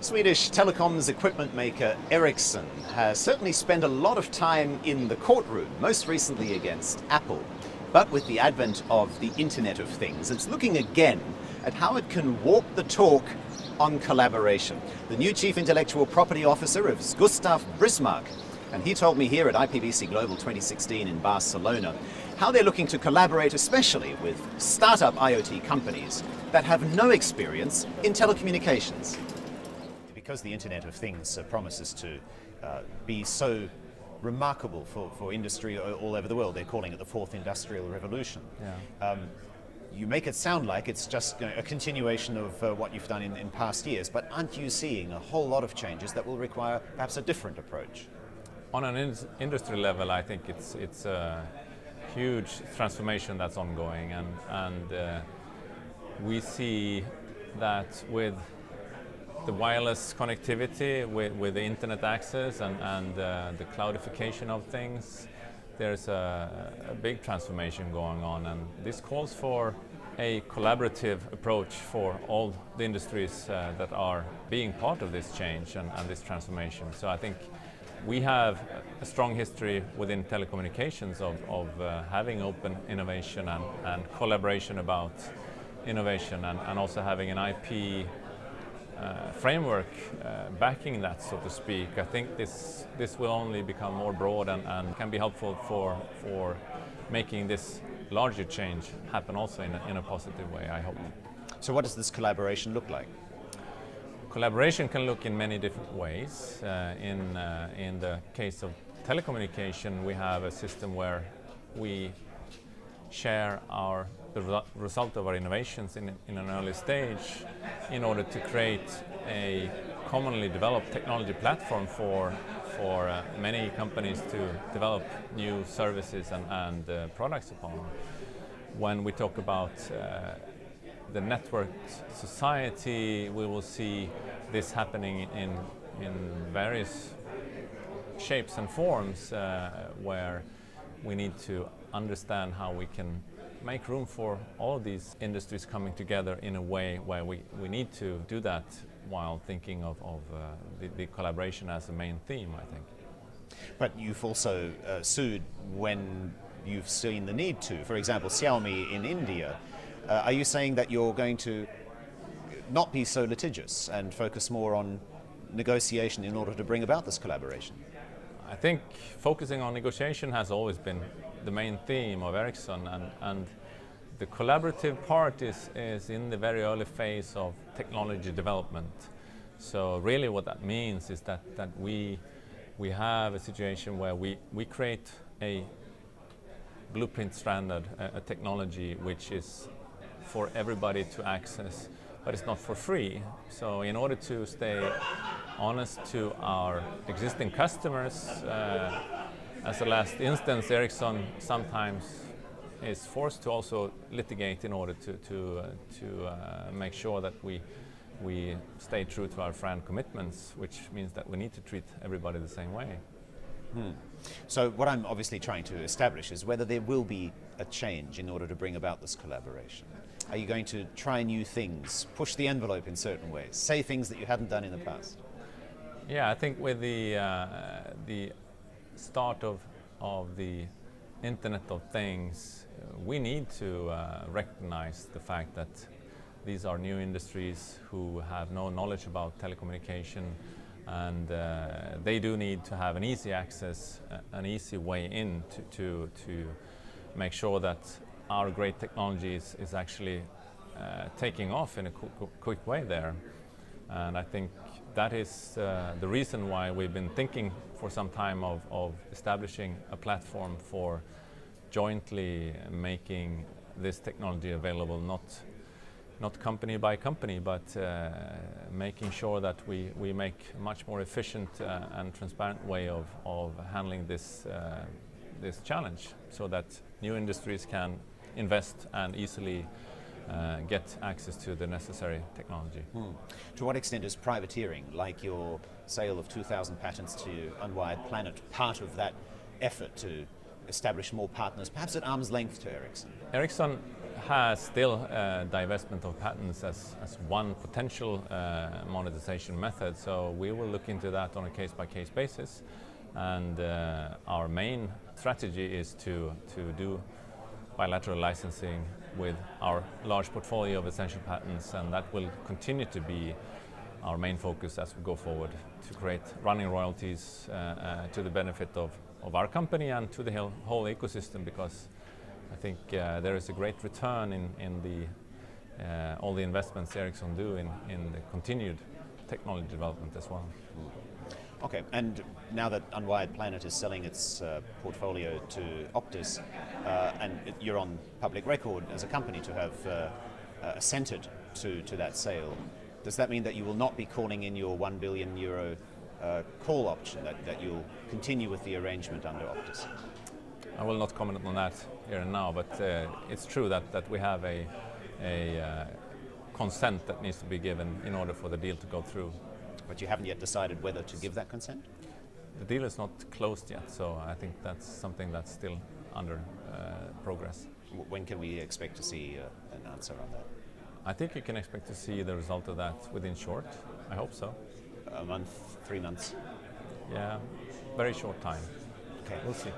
Swedish telecoms equipment maker Ericsson has certainly spent a lot of time in the courtroom, most recently against Apple. But with the advent of the Internet of Things, it's looking again at how it can walk the talk on collaboration. The new Chief Intellectual Property Officer is Gustav Brismark, and he told me here at IPBC Global 2016 in Barcelona how they're looking to collaborate, especially with startup IoT companies that have no experience in telecommunications. Because the Internet of Things promises to be so remarkable for industry all over the world, they're calling it the fourth industrial revolution. Yeah. You make it sound like it's just a continuation of what you've done in past years, but aren't you seeing a whole lot of changes that will require perhaps a different approach? On an industry level, I think it's a huge transformation that's ongoing, and we see that with the wireless connectivity, with the internet access and the cloudification of things, there's a big transformation going on, and this calls for a collaborative approach for all the industries that are being part of this change and this transformation. So I think we have a strong history within telecommunications of having open innovation and collaboration about innovation, and also having an IP framework backing that, so to speak. I think this will only become more broad and can be helpful for making this larger change happen also in a positive way, I hope. So what does this collaboration look like? Collaboration can look in many different ways. In the case of telecommunication, we have a system where we share the result of our innovations in an early stage in order to create a commonly developed technology platform for many companies to develop new services and products upon. When we talk about the networked society, we will see this happening in various shapes and forms where we need to understand how we can make room for all of these industries coming together in a way where we need to do that while thinking of the collaboration as a main theme, I think. But you've also sued when you've seen the need to. For example, Xiaomi in India. Are you saying that you're going to not be so litigious and focus more on negotiation in order to bring about this collaboration? I think focusing on negotiation has always been the main theme of Ericsson, and the collaborative part is in the very early phase of technology development. So really what that means is that we have a situation where we create a blueprint standard, a technology which is for everybody to access, but it's not for free. So in order to stay honest to our existing customers, as a last instance, Ericsson sometimes is forced to also litigate in order to make sure that we stay true to our FRAND commitments, which means that we need to treat everybody the same way. So what I'm obviously trying to establish is whether there will be a change in order to bring about this collaboration. Are you going to try new things, push the envelope in certain ways, say things that you hadn't done in the past? Yeah, I think with the start of the Internet of Things, we need to recognize the fact that these are new industries who have no knowledge about telecommunication, and they do need to have an easy access, an easy way in to make sure that our great technology is actually taking off in a quick way there. And I think that is the reason why we've been thinking for some time of establishing a platform for jointly making this technology available, not company by company, but making sure that we make a much more efficient and transparent way of handling this challenge, so that new industries can invest and easily get access to the necessary technology. To what extent is privateering, like your sale of 2,000 patents to Unwired Planet, part of that effort to establish more partners, perhaps at arm's length to Ericsson? Ericsson has still divestment of patents as one potential monetization method, so we will look into that on a case-by-case basis. And our main strategy is to do bilateral licensing with our large portfolio of essential patents, and that will continue to be our main focus as we go forward, to create running royalties to the benefit of our company and to the whole ecosystem, because I think there is a great return in all the investments Ericsson do in the continued technology development as well. Okay, and now that Unwired Planet is selling its portfolio to Optus, and you're on public record as a company to have assented to that sale, does that mean that you will not be calling in your €1 billion call option, that you'll continue with the arrangement under Optus? I will not comment on that here and now, but it's true that we have a consent that needs to be given in order for the deal to go through. But you haven't yet decided whether to give that consent? The deal is not closed yet, so I think that's something that's still under progress. When can we expect to see an answer on that? I think you can expect to see the result of that within short. I hope so. A month, 3 months? Yeah, very short time. Okay. We'll see.